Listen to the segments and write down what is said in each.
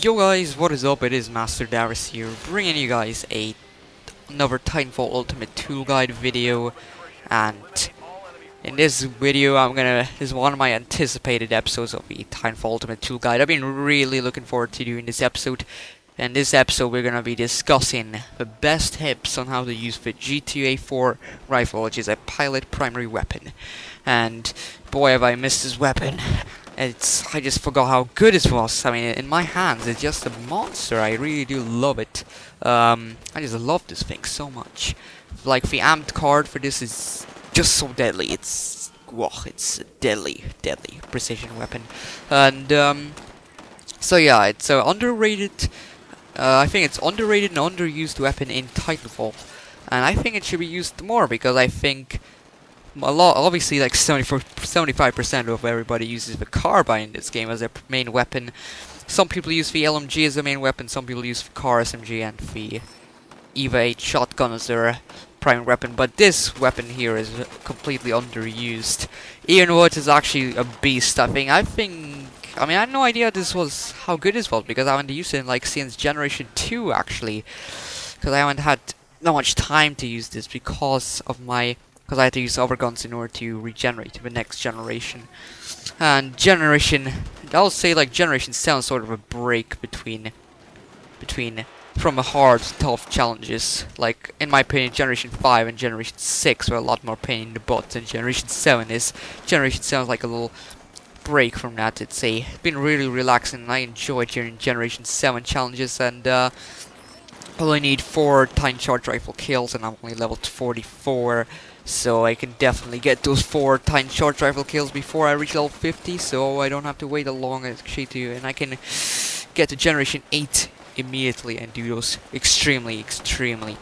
Yo guys, what is up? It is Master Darius here, bringing you guys another Titanfall Ultimate Tool Guide video. And in this video, this is one of my anticipated episodes of the Titanfall Ultimate Tool Guide. I've been really looking forward to doing this episode. And this episode, we're gonna be discussing the best tips on how to use the G2A4 rifle, which is a pilot primary weapon. And boy, have I missed this weapon. I just forgot how good it was. I mean, in my hands, it's just a monster. I really do love it. I just love this thing so much. Like, the amped card for this is just so deadly. It's a deadly precision weapon. And, so yeah, it's underrated. I think it's underrated and underused weapon in Titanfall. And I think it should be used more, because I think obviously, like 75% of everybody uses the carbine in this game as their main weapon. Some people use the LMG as their main weapon, some people use the car SMG and the EVA 8 shotgun as their primary weapon, but this weapon here is completely underused. Even though it is actually a beast, I mean, I had no idea how good this was, because I haven't used it in, like, since Generation 2, actually. Because I haven't had that much time to use this because I had to use other guns in order to regenerate to the next generation. And I'll say, like, Generation 7 is sort of a break between from the hard, tough challenges. Like, in my opinion, Generation 5 and Generation 6 were a lot more pain in the butt than Generation 7 is. Generation 7 is like a little break from that. It's been really relaxing, and I enjoyed Generation 7 challenges, and I only need 4 Titan charge rifle kills, and I'm only level 44. So I can definitely get those 4 Titan charge rifle kills before I reach level 50, so I don't have to wait a long actually and I can get to Generation 8 immediately and do those extremely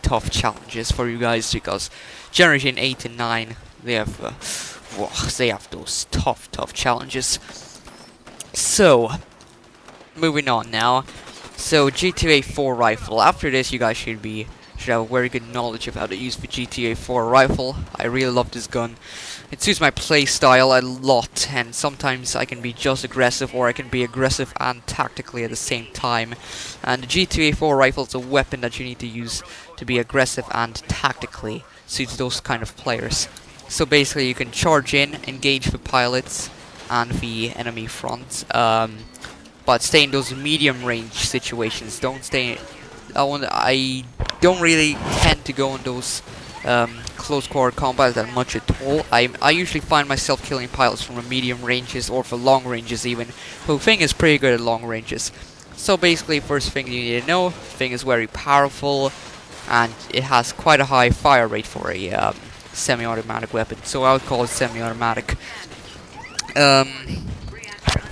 tough challenges for you guys, because Generation 8 and 9, they have those tough challenges. So, moving on now. So, G2A4 rifle. After this, you guys should have a very good knowledge of how to use the G2A4 rifle. I really love this gun. It suits my playstyle a lot, and sometimes I can be just aggressive, or I can be aggressive and tactically at the same time. And the G2A4 rifle is a weapon that you need to use to be aggressive and tactically. Suits those kind of players. So basically, you can charge in, engage the pilots and the enemy front, but stay in those medium range situations. I don't really tend to go in those close quarter combat that much at all. I usually find myself killing pilots from the medium ranges or for long ranges even. The thing is pretty good at long ranges. So basically, first thing you need to know, the thing is very powerful, and it has quite a high fire rate for a semi-automatic weapon. So I would call it semi-automatic.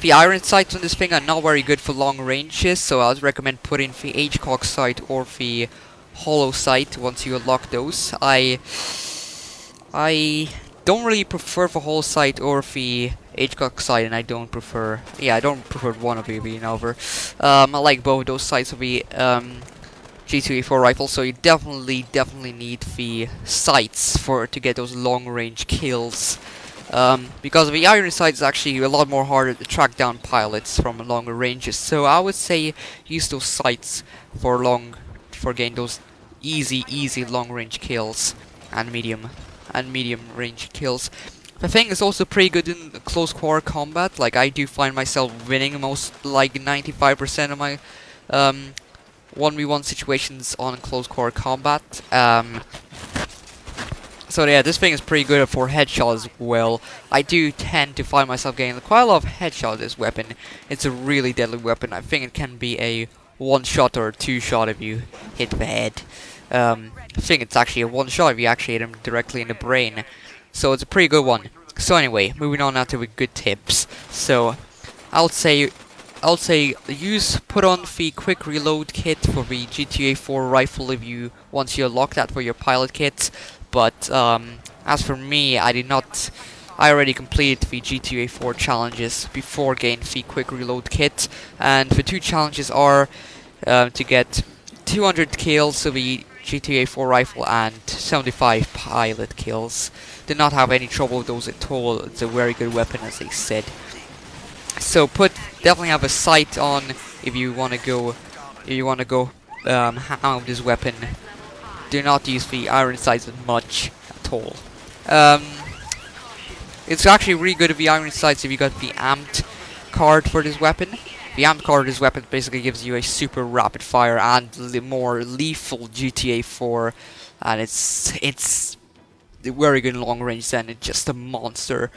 The iron sights on this thing are not very good for long ranges, so I would recommend putting the HCOG sight or the hollow sight once you unlock those. I don't really prefer the hollow sight or the HCOG sight, and I don't prefer one of the other. I like both those sights of the G2A4 rifle, so you definitely need the sights to get those long range kills. Because the iron sight is actually a lot more harder to track down pilots from longer ranges, so I would say use those sights for getting those easy long range kills and medium range kills. The thing is also pretty good in close quarter combat. Like, I do find myself winning most, like 95% of my 1v1 situations on close quarter combat. So yeah, this thing is pretty good for headshots as well. I do tend to find myself getting quite a lot of headshots with this weapon. It's a really deadly weapon. I think it can be a 1-shot or a 2-shot if you hit the head. I think it's actually a 1-shot if you actually hit him directly in the brain. So it's a pretty good one. So anyway, moving on now to the good tips. So I'll say put on the quick reload kit for the G2A4 rifle once you unlock that for your pilot kit. But as for me, I already completed the G2A4 challenges before getting the quick reload kit, and the 2 challenges are to get 200 kills of the G2A4 rifle and 75 pilot kills. Did not have any trouble with those at all. It's a very good weapon, as they said. So put definitely have a sight on if you want to go ham with this weapon. Do not use the iron sights much at all. Um, it's actually really good with the iron sights if you got the amped card for this weapon. The amped card of this weapon basically gives you a super rapid fire and more lethal GTA4, and it's very good in long range. Then it's just a monster.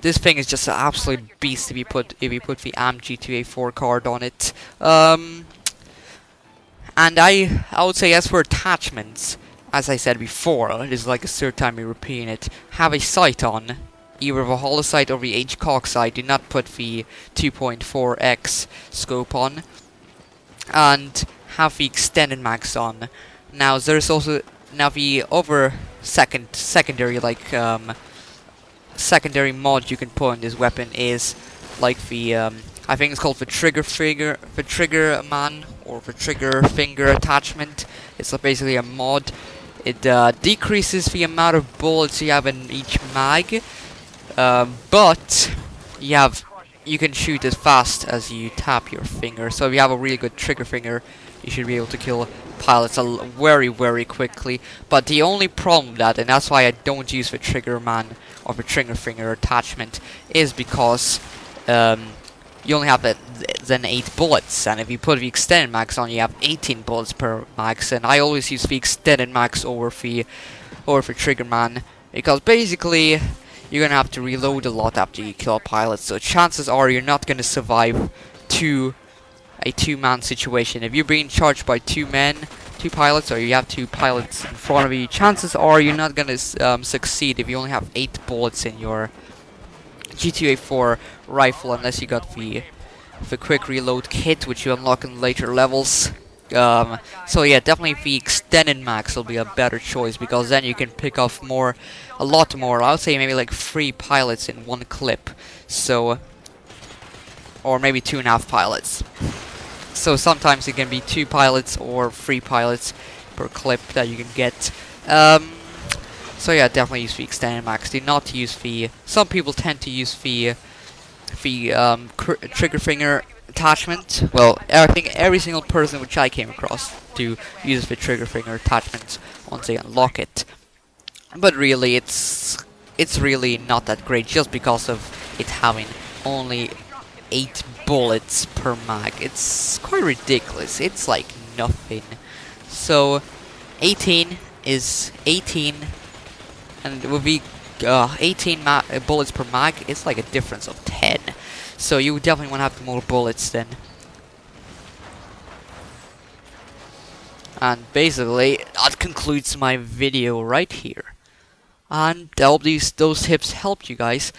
This thing is just an absolute beast if you put the amped G2A4 card on it. And I would say, as for attachments, as I said before, it is like a third time me repeating it, have a sight on, either the hollow sight or the HCOG sight. Do not put the 2.4x scope on, and have the extended mags on. Now there's also the other secondary secondary mod you can put on this weapon is like the I think it's called the trigger man, or the trigger finger attachment. It's basically a mod. It decreases the amount of bullets you have in each mag, but you can shoot as fast as you tap your finger. So if you have a really good trigger finger, you should be able to kill pilots very, very quickly. But the only problem with that, and that's why I don't use the trigger man or the trigger finger attachment, is because you only have then 8 bullets, and if you put the extended mags on, you have 18 bullets per mags. And I always use the extended mags over the trigger man, because basically you're gonna have to reload a lot after you kill a pilot. So chances are you're not gonna survive a two-man situation. If you're being charged by two pilots, or you have 2 pilots in front of you, chances are you're not gonna succeed if you only have 8 bullets in your G2A4 rifle, unless you got the quick reload kit, which you unlock in later levels. So yeah, definitely the extended mags will be a better choice, because then you can pick off a lot more. I would say maybe like 3 pilots in one clip. So, or maybe 2.5 pilots. So sometimes it can be 2 pilots or 3 pilots per clip that you can get. So yeah, definitely use the extended mags. Do not use the. Some people tend to use the trigger finger attachment. Well, I think every single person which I came across to use the trigger finger attachment once they unlock it. But really, it's really not that great, just because of it having only 8 bullets per mag. It's quite ridiculous. It's like nothing. So 18 is 18, and it would be 18 bullets per mag. It's like a difference of 10. So you definitely want to have more bullets then. And basically, that concludes my video right here. And I hope those tips helped you guys.